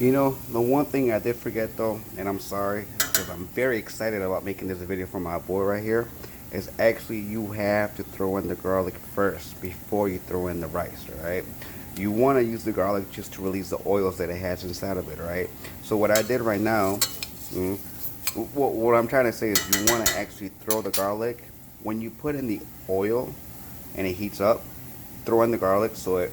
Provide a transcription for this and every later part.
You know, the one thing I did forget though, and I'm sorry, because I'm very excited about making this video for my boy right here, is actually you have to throw in the garlic first before you throw in the rice, right? You want to use the garlic just to release the oils that it has inside of it, right? So what I did right now, mm, what I'm trying to say is you want to actually throw the garlic when you put in the oil and it heats up. Throw in the garlic so it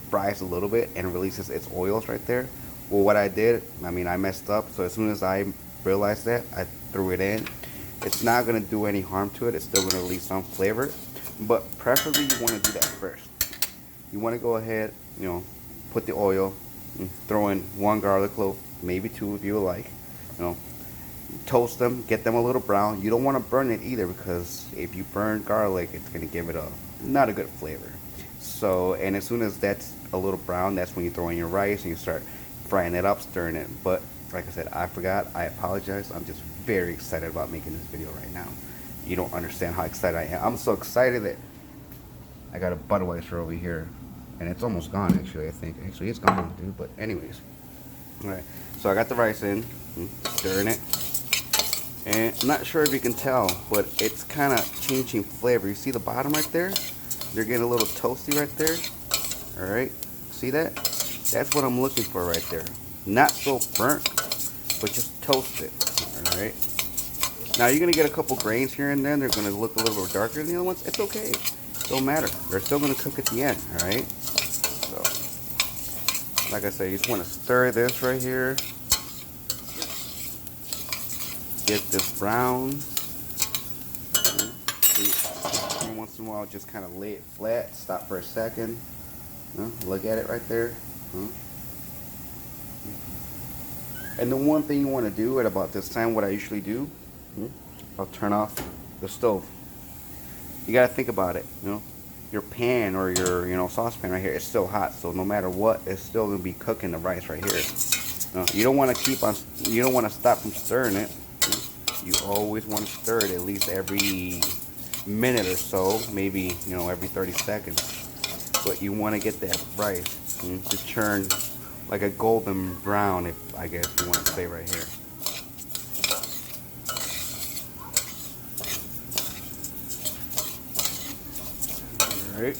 fries a little bit and releases its oils right there. Well, what I did, I messed up. So as soon as I realized that, I threw it in. It's not gonna do any harm to it. It's still gonna release some flavor, but preferably you want to do that first. You want to go ahead, put the oil, throw in one garlic clove, maybe two if you would like. You know, toast them, get them a little brown. You don't want to burn it either because if you burn garlic, it's gonna give it a not a good flavor. So, and as soon as that's a little brown, that's when you throw in your rice and you start frying it up, stirring it. But like I said, I forgot. I apologize. I'm just very excited about making this video right now. You don't understand how excited I am. I'm so excited that I got a Budweiser over here, and it's almost gone. Actually, I think actually it's gone, dude. But anyways, all right. So I got the rice in, stirring it. And I'm not sure if you can tell, but it's kind of changing flavor. You see the bottom right there? They're getting a little toasty right there. All right, see that? That's what I'm looking for right there. Not so burnt, but just toasted. All right. Now you're gonna get a couple grains here and then. They're gonna look a little bit darker than the other ones. It's okay. Don't matter. They're still gonna cook at the end. All right. So, like I said, you just want to stir this right here. Get this brown. Every once in a while, just kind of lay it flat. Stop for a second. Look at it right there. And the one thing you want to do at about this time, what I usually do, I'll turn off the stove. You got to think about it. Your pan or your saucepan right here is still hot. So no matter what, it's still gonna be cooking the rice right here. You don't want to keep on. You don't want to stop from stirring it. You always want to stir it at least every minute or so, maybe every 30 seconds. But you want to get that rice to turn like a golden brown, if I guess you want to say right here. All right.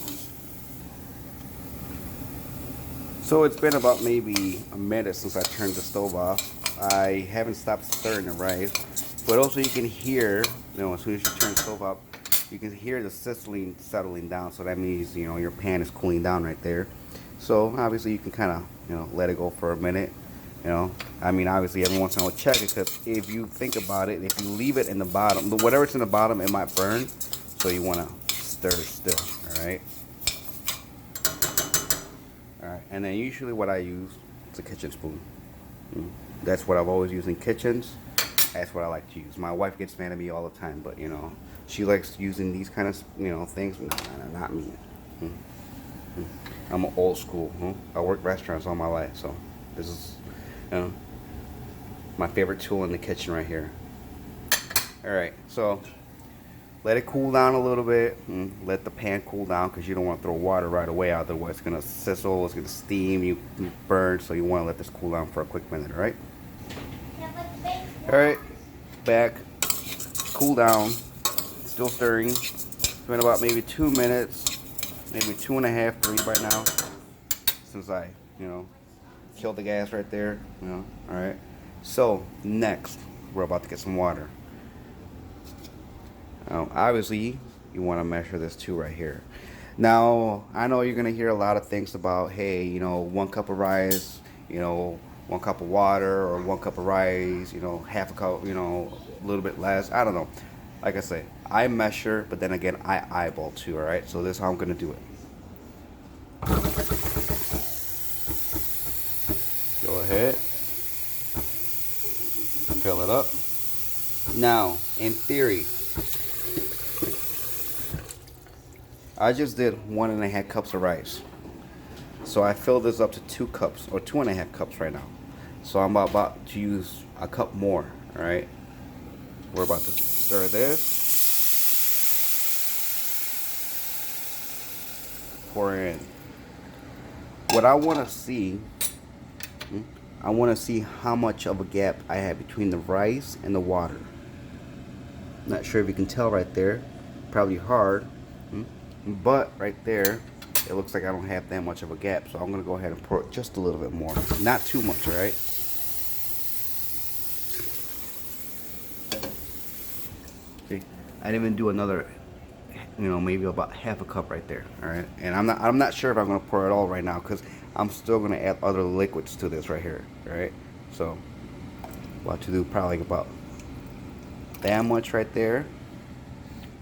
So it's been about maybe a minute since I turned the stove off. I haven't stopped stirring the rice, but also you can hear, as soon as you turn the stove up, you can hear the sizzling settling down. So that means your pan is cooling down right there. So obviously you can kind of let it go for a minute. Obviously every once in a while check it, because if you think about it, if you leave it in the bottom, whatever's in the bottom, it might burn. So you want to stir it still. All right. All right. And then usually what I use is a kitchen spoon. That's what I've always used in kitchens. That's what I like to use. My wife gets mad at me all the time, but she likes using these kind of things. Not me. I'm an old school. I worked restaurants all my life, so this is my favorite tool in the kitchen right here. All right, so let it cool down a little bit. Let the pan cool down because you don't want to throw water right away. Otherwise, it's gonna sizzle. It's gonna steam. You burn. So you want to let this cool down for a quick minute. All right. All right. Back. Cool down. Still stirring. It's been about maybe 2 minutes, maybe 2.5, 3 by now, since I, killed the gas right there. All right. So next, we're about to get some water. Obviously, you want to measure this too right here. Now, I know you're gonna hear a lot of things about, hey, 1 cup of rice, 1 cup of water, or 1 cup of rice, half a cup, a little bit less. I don't know. Like I say, I measure, but then again, I eyeball too. All right. So this is how I'm gonna do it. Go ahead, fill it up. Now, in theory, I just did 1.5 cups of rice. So I filled this up to 2 cups or 2.5 cups right now. So I'm about to use a cup more. All right. We're about to stir this. Pour in. What I want to see I want to see how much of a gap I have between the rice and the water. Not sure if you can tell right there. Probably hard. But right there, it looks like I don't have that much of a gap. So I'm going to go ahead and pour just a little bit more. Not too much, alright? See, I didn't even do another, maybe about half a cup right there, alright? And I'm not sure if I'm going to pour it all right now because I'm still going to add other liquids to this right here, alright? So, about to do probably about that much right there.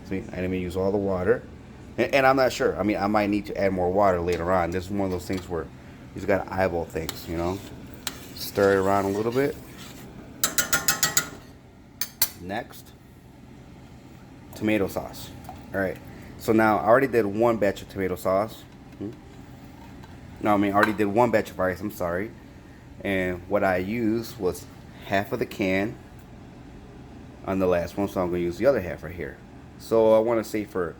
See, I didn't even use all the water. And I'm not sure. I mean, I might need to add more water later on. This is one of those things where you just got to eyeball things, Stir it around a little bit. Next, tomato sauce. All right. So now I already did one batch of tomato sauce. No, I already did one batch of rice. I'm sorry. And what I used was half of the can on the last one. So I'm going to use the other half right here. So I want to say for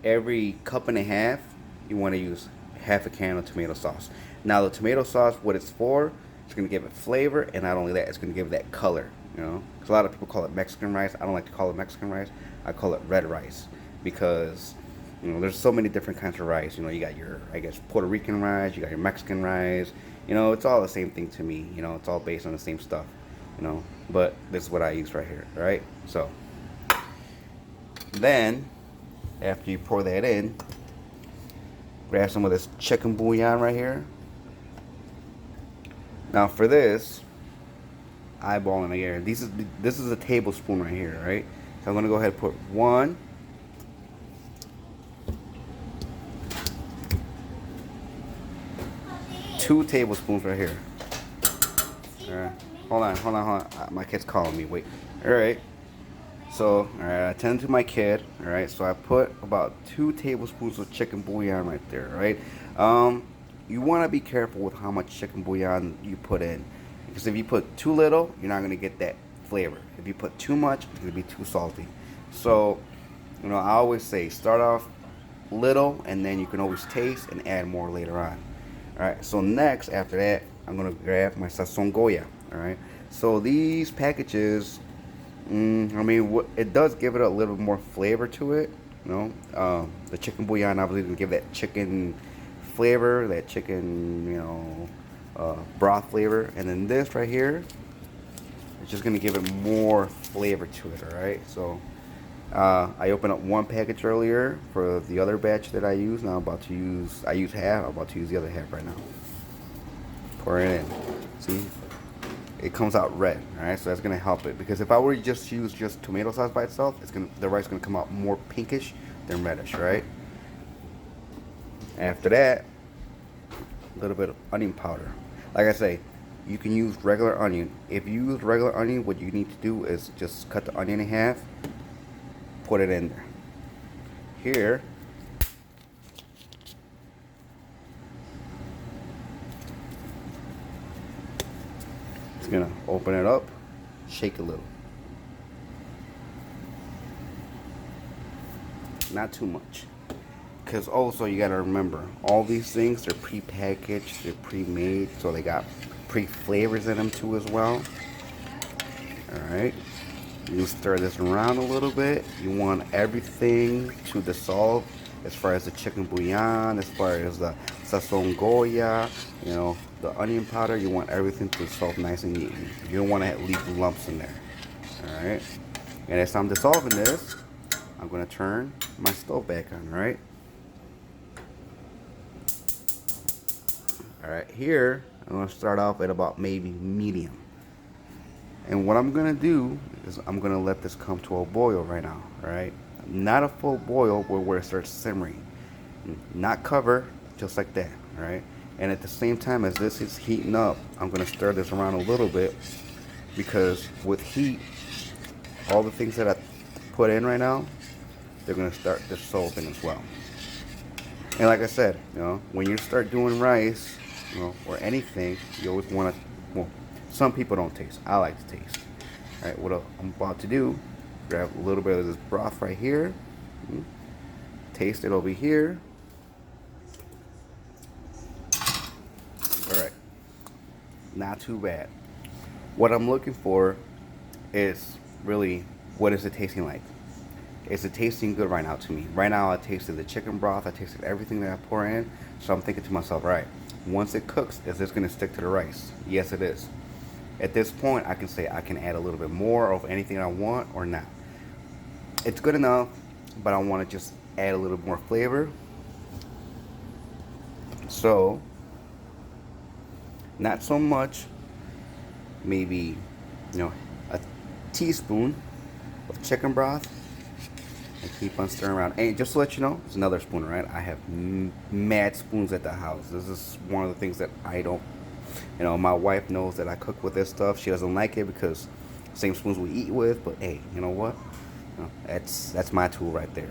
every cup and a half, you want to use half a can of tomato sauce. Now the tomato sauce, what it's for, it's going to give it flavor, and not only that, it's going to give it that color, Because a lot of people call it Mexican rice. I don't like to call it Mexican rice. I call it red rice because, there's so many different kinds of rice. You got your, I guess, Puerto Rican rice, you got your Mexican rice. It's all the same thing to me. It's all based on the same stuff, But this is what I use right here, right? So then, after you pour that in, grab some of this chicken bouillon right here. Now for this, eyeballing here. This is a tablespoon right here, right? So I'm gonna go ahead and put 2 tablespoons right here. All right, hold on. My kid's calling me. Wait. All right. So, alright, I attend to my kid, alright, so I put about 2 tablespoons of chicken bouillon right there, right? You want to be careful with how much chicken bouillon you put in, because if you put too little, you're not going to get that flavor. If you put too much, it's going to be too salty. So, I always say start off little, and then you can always taste and add more later on. Alright, so next, after that, I'm going to grab my Sazon Goya, alright? So these packages, it does give it a little more flavor to it, the chicken bouillon obviously can give that chicken flavor, that chicken, broth flavor, and then this right here, it's just gonna give it more flavor to it. All right, so I opened up one package earlier for the other batch that I use. Now I used half. I'm about to use the other half right now. Pour it in. See. It comes out red, alright, so that's gonna help it, because if I were to just use just tomato sauce by itself, the rice is gonna come out more pinkish than reddish, right? After that, a little bit of onion powder. Like I say, you can use regular onion. If you use regular onion, what you need to do is just cut the onion in half, put it in there. Here, gonna open it up, shake a little, not too much, because also you gotta remember all these things, they're pre-packaged, they're pre-made, so they got pre-flavors in them too as well. All right, you stir this around a little bit. You want everything to dissolve, as far as the chicken bouillon, as far as the Sazon Goya, the onion powder. You want everything to dissolve nice and neat. You don't want to leave lumps in there. Alright, and as I'm dissolving this, I'm going to turn my stove back on. Alright, here I'm going to start off at about maybe medium. And what I'm going to do is I'm going to let this come to a boil right now. Alright, not a full boil where it starts simmering. Not cover, just like that. Alright, and at the same time as this is heating up, I'm going to stir this around a little bit, because with heat, all the things that I put in right now, they're going to start dissolving as well. And like I said, when you start doing rice, or anything, you always want to, well, some people don't taste. I like to taste. All right, what I'm about to do, grab a little bit of this broth right here, taste it over here. not too bad. What I'm looking for is really, what is it tasting like? Is it tasting good right now to me? Right now I tasted the chicken broth, I tasted everything that I pour in, so I'm thinking to myself, right, once it cooks, is this gonna stick to the rice? Yes, it is. At this point, I can say I can add a little bit more of anything I want or not. It's good enough, but I want to just add a little more flavor. So, not so much, maybe, a teaspoon of chicken broth, and keep on stirring around. And just to let you know, it's another spoon, right? I have mad spoons at the house. This is one of the things that I don't, my wife knows that I cook with this stuff. She doesn't like it because same spoons we eat with, but hey, you know what? That's my tool right there.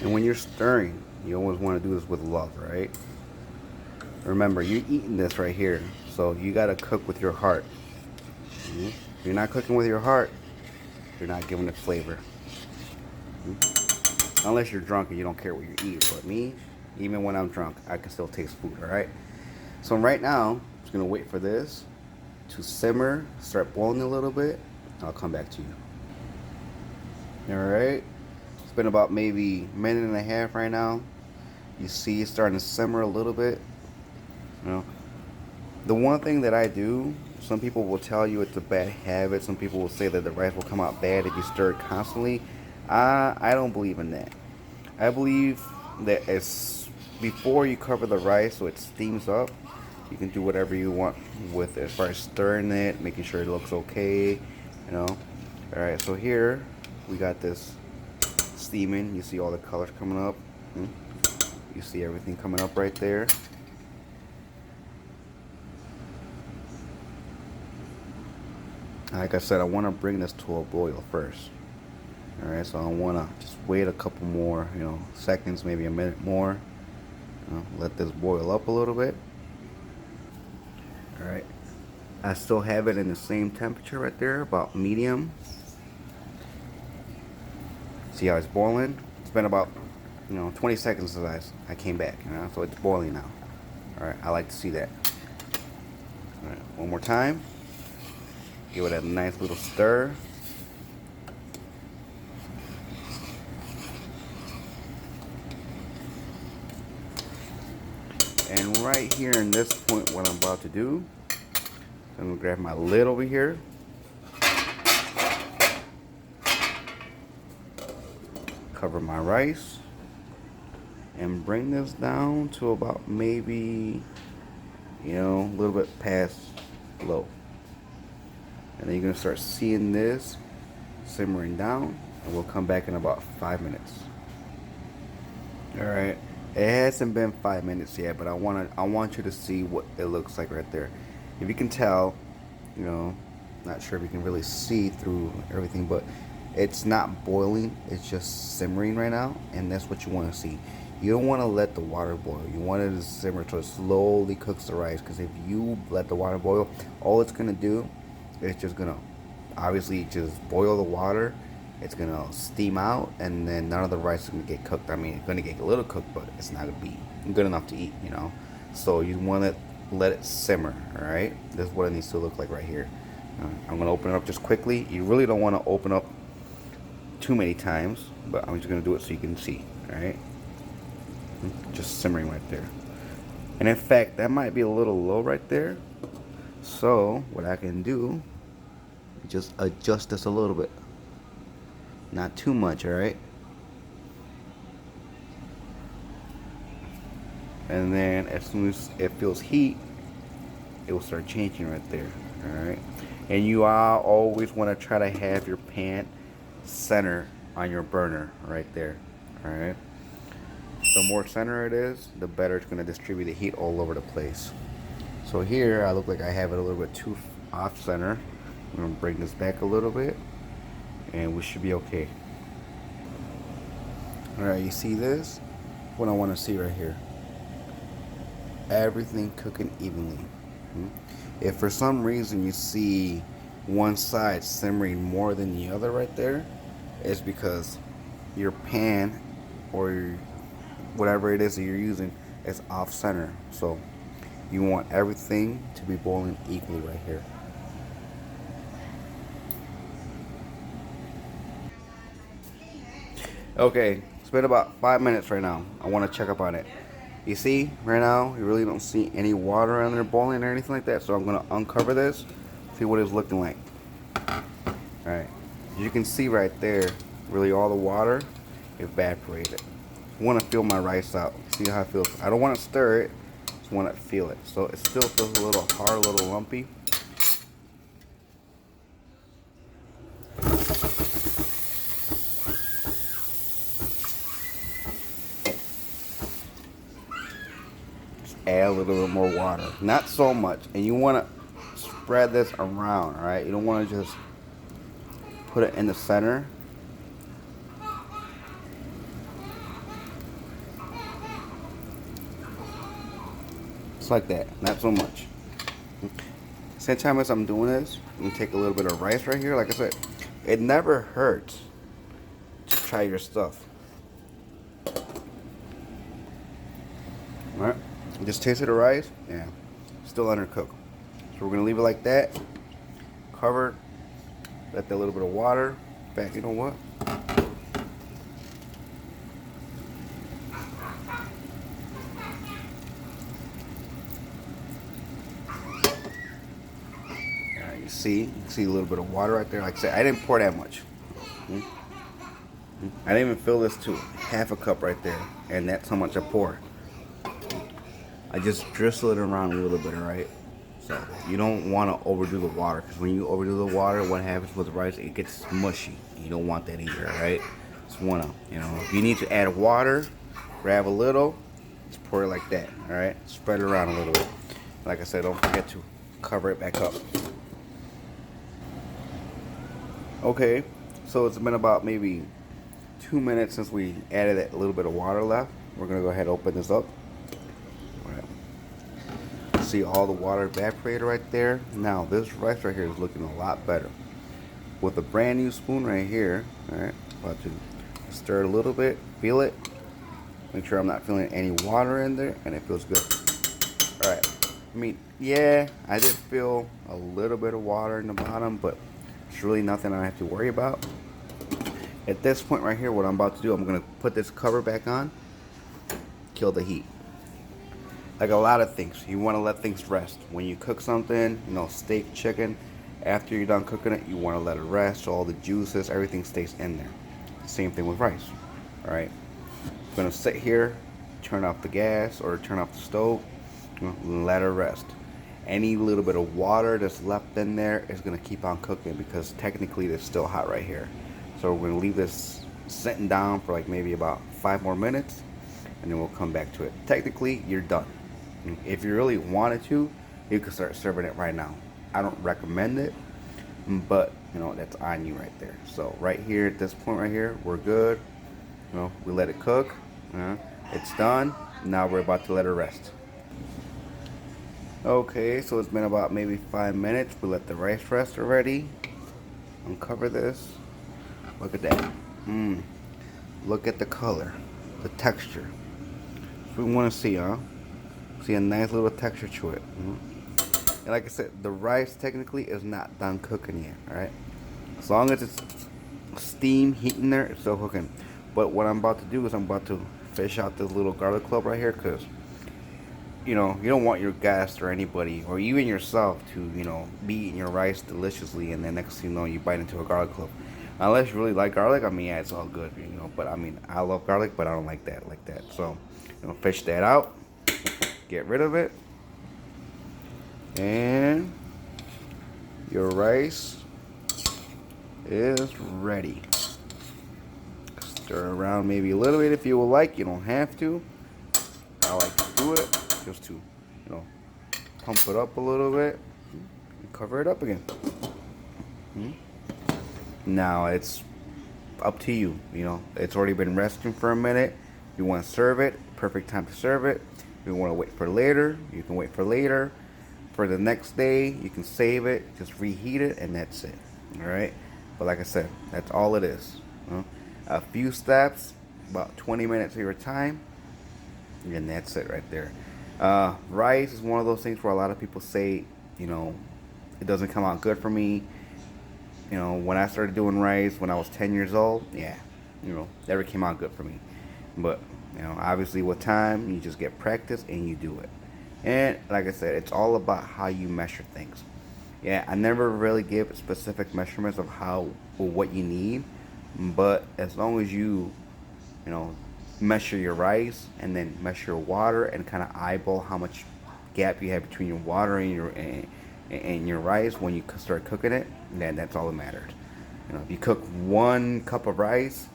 And when you're stirring, you always want to do this with love, right? Remember, you're eating this right here, so you got to cook with your heart. If you're not cooking with your heart, you're not giving it flavor. Unless you're drunk and you don't care what you eat. But me, even when I'm drunk, I can still taste food, alright? So right now, I'm just going to wait for this to simmer, start boiling a little bit. I'll come back to you. Alright? It's been about maybe a minute and a half right now. You see it's starting to simmer a little bit. The one thing that I do, some people will tell you it's a bad habit. Some people will say that the rice will come out bad if you stir it constantly. I don't believe in that. I believe that before you cover the rice so it steams up, you can do whatever you want with it as far as stirring it, making sure it looks okay, Alright, so here we got this steaming. You see all the colors coming up. You see everything coming up right there. Like I said, I want to bring this to a boil first. Alright, so I want to just wait a couple more, seconds, maybe a minute more. Let this boil up a little bit. Alright, I still have it in the same temperature right there, about medium. See how it's boiling? It's been about, 20 seconds since I came back, so it's boiling now. Alright, I like to see that. Alright, one more time. Give it a nice little stir. And right here in this point, what I'm about to do, I'm going to grab my lid over here. Cover my rice. And bring this down to about maybe, a little bit past low. And then you're going to start seeing this simmering down. And we'll come back in about 5 minutes. Alright. It hasn't been 5 minutes yet, but I want you to see what it looks like right there. If you can tell, not sure if you can really see through everything, but it's not boiling, it's just simmering right now, and that's what you want to see. You don't want to let the water boil. You want it to simmer so it slowly cooks the rice, because if you let the water boil, all it's going to do is just going to obviously just boil the water. It's going to steam out, and then none of the rice is going to get cooked. I mean, it's going to get a little cooked, but it's not going to be good enough to eat, So you want to let it simmer, alright? This is what it needs to look like right here. I'm going to open it up just quickly. You really don't want to open up too many times, but I'm just going to do it so you can see, alright? Just simmering right there. And in fact, that might be a little low right there. So what I can do, just adjust this a little bit. Not too much, alright? And then as soon as it feels heat, it will start changing right there, alright? And you always want to try to have your pan center on your burner right there, alright? The more center it is, the better it's going to distribute the heat all over the place. So here, I look like I have it a little bit too off center. I'm going to bring this back a little bit, and we should be okay. Alright, you see this? What I want to see right here. Everything cooking evenly. If for some reason you see one side simmering more than the other right there, is because your pan or whatever it is that you're using is off center. So you want everything to be boiling equally right here. Okay, it's been about 5 minutes right now. I want to check up on it. You see, right now, you really don't see any water on there boiling or anything like that. So I'm going to uncover this, see what it's looking like. Alright, you can see right there, really all the water evaporated. I want to feel my rice out, see how it feels. I don't want to stir it, just want to feel it. So it still feels a little hard, a little lumpy. Add a little bit more water, not so much, and you want to spread this around. All right, you don't want to just put it in the center. Just like that, not so much. Same time as I'm doing this, I'm gonna take a little bit of rice right here. Like I said, it never hurts to try your stuff. All right. Just tasted the rice, yeah, still undercooked. So we're gonna leave it like that, covered, let that little bit of water. In fact, you know what? You see a little bit of water right there. Like I said, I didn't pour that much. I didn't even fill this to half a cup right there, and that's how much I poured. I just drizzle it around a little bit, right? So you don't want to overdo the water, because when you overdo the water, what happens with the rice? It gets mushy. You don't want that either, right? Just want to, if you need to add water, grab a little, just pour it like that, all right? Spread it around a little bit. Like I said, don't forget to cover it back up. Okay, so it's been about maybe 2 minutes since we added that little bit of water left. We're gonna go ahead and open this up. See all the water evaporated right there. Now this rice right here is looking a lot better with a brand new spoon right here. All right, about to stir it a little bit, feel it, make sure I'm not feeling any water in there, and it feels good. All right, I mean, yeah, I did feel a little bit of water in the bottom, but it's really nothing I have to worry about. At this point right here, what I'm about to do, I'm gonna put this cover back on, kill the heat. Like a lot of things, you want to let things rest. When you cook something, steak, chicken, after you're done cooking it, you want to let it rest so all the juices, everything stays in there. Same thing with rice. All right, I'm gonna sit here, turn off the gas or turn off the stove, let it rest. Any little bit of water that's left in there is gonna keep on cooking, because technically it's still hot right here. So we're gonna leave this sitting down for like maybe about 5 more minutes, and then we'll come back to it. Technically, you're done. If you really wanted to, you could start serving it right now. I don't recommend it, but that's on you right there. So right here at this point right here, we're good. We let it cook. It's done. Now we're about to let it rest. Okay, so it's been about maybe 5 minutes. We let the rice rest already. Uncover this. Look at that. Look at the color, the texture. That's what we want to see, huh? See a nice little texture to it. And like I said, the rice technically is not done cooking yet, alright? As long as it's steam heating there, it's still cooking. But what I'm about to do is I'm about to fish out this little garlic clove right here, because you don't want your guests or anybody, or even yourself, to be eating your rice deliciously, and then next thing you know, you bite into a garlic clove. Unless you really like garlic, I mean, yeah, it's all good, but I mean, I love garlic, but I don't like that So fish that out, get rid of it, and your rice is ready. Stir around maybe a little bit if you would like. You don't have to. I like to do it just to pump it up a little bit and cover it up again. Now it's up to you. It's already been resting for a minute. You want to serve it, perfect time to serve it. If you want to wait for later, you can wait for later. For the next day, you can save it, just reheat it, and that's it. All right. But like I said, that's all it is. A few steps, about 20 minutes of your time, and that's it right there. Rice is one of those things where a lot of people say, you know, it doesn't come out good for me. You know, when I started doing rice when I was 10 years old, yeah, you know, never came out good for me. But, you know, obviously with time, you just get practice and you do it. And like I said, it's all about how you measure things. Yeah, I never really give specific measurements of how or what you need, but as long as you know, measure your rice and then measure your water and kind of eyeball how much gap you have between your water and your rice when you start cooking it, then that's all that matters. You know, if you cook 1 cup of rice,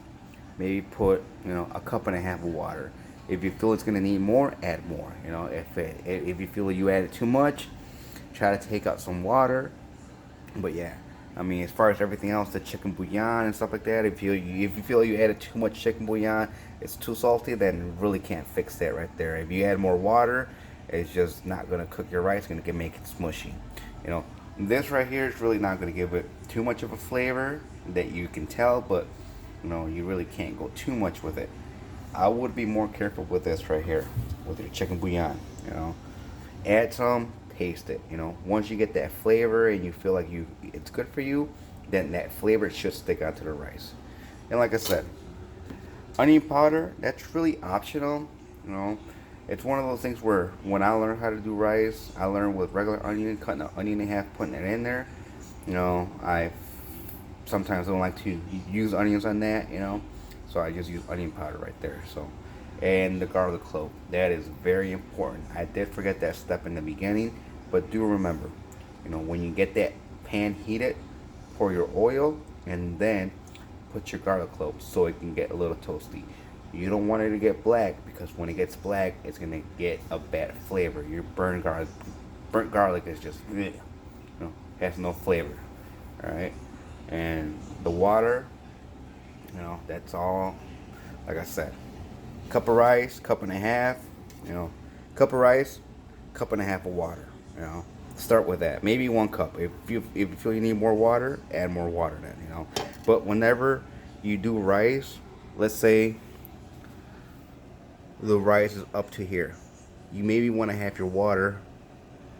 maybe put, you know, a cup and a half of water. If you feel it's gonna need more, add more. You know, if you feel you added too much, try to take out some water. But yeah, I mean, as far as everything else, the chicken bouillon and stuff like that, if you feel you added too much chicken bouillon, it's too salty, then you really can't fix that right there. If you add more water, it's just not gonna cook your rice. It's gonna make it smushy. You know, this right here is really not gonna give it too much of a flavor that you can tell, but you know, you really can't go too much with it. I would be more careful with this right here, with your chicken bouillon. You know, add some, taste it. You know, once you get that flavor and you feel like it's good for you, then that flavor should stick onto the rice. And like I said, onion powder, that's really optional. You know, it's one of those things where when I learned how to do rice, I learned with regular onion, cutting an onion in half, putting it in there. You know, I sometimes don't like to use onions on that. You know, so I just use onion powder right there. So, and the garlic clove, that is very important. I did forget that step in the beginning, but do remember, you know, when you get that pan heated, pour your oil and then put your garlic cloves so it can get a little toasty. You don't want it to get black, because when it gets black, it's gonna get a bad flavor. Your burnt garlic is just, you know, has no flavor. All right, and the water, you know, that's all. Like I said, cup of rice, cup and a half. You know, cup of rice, cup and a half of water. You know, start with that. Maybe 1 cup. If you feel you need more water, add more water then. You know, but whenever you do rice, let's say the rice is up to here, you maybe want to have your water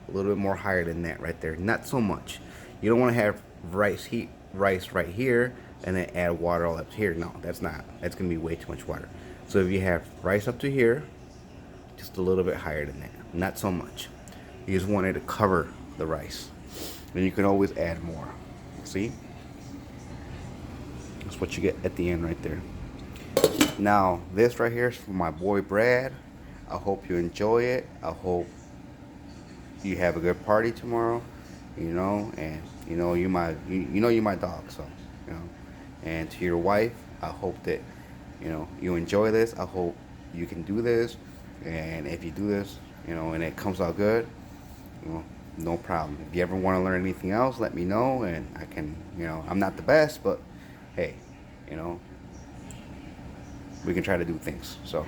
a little bit more higher than that right there. Not so much. You don't want to have rice right here and then add water all up to here. No, that's gonna be way too much water. So if you have rice up to here, just a little bit higher than that, not so much. You just want it to cover the rice, and you can always add more. See, that's what you get at the end right there. Now this right here is for my boy Brad. I hope you enjoy it. I hope you have a good party tomorrow. You know, and you know you're my dog, so you know. And to your wife, I hope that you enjoy this. I hope you can do this, and if you do this, you know, and it comes out good, you know, no problem. If you ever want to learn anything else, let me know, and I can, you know, I'm not the best, but hey, you know, we can try to do things. So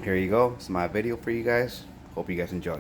here you go. It's my video for you guys. Hope you guys enjoy.